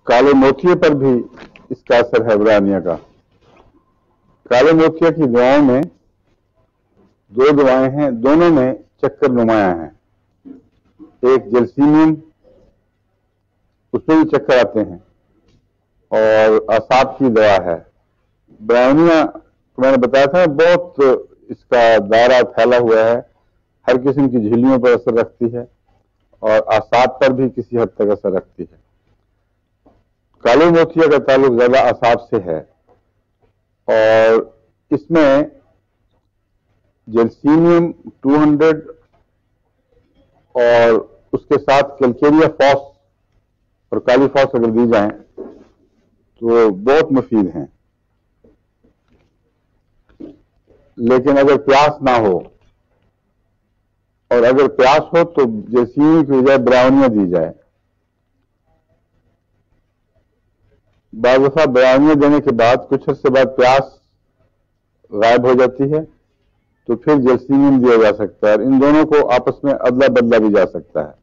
काले मोतिये पर भी इसका असर है ब्राउनिया का। काले मोतिया की दवाओं में दो दवाएं हैं, दोनों में चक्कर नुमाया है। एक जेल्सीनियम, उसमें भी चक्कर आते हैं, और असाब की दवा है। ब्राउनिया मैंने बताया था बहुत इसका दायरा फैला हुआ है, हर किस्म की झिल्लियों पर असर रखती है और असाब पर भी किसी हद तक असर रखती है। काले मोतिया का ताल्लुक ज्यादा असाब से है और इसमें जेल्सीनियम 200 और उसके साथ कैलकेरिया फॉस और काली फॉस अगर दी जाए तो बहुत मुफीद हैं। लेकिन अगर प्यास ना हो, और अगर प्यास हो तो जेल्सीनियम की बजाय ब्राउनिया दी जाए। बार दफा ब्राउनिया देने के बाद कुछ अर्से बाद प्यास गायब हो जाती है, तो फिर जेल्सीनियम दिया जा सकता है और इन दोनों को आपस में अदला बदला भी जा सकता है।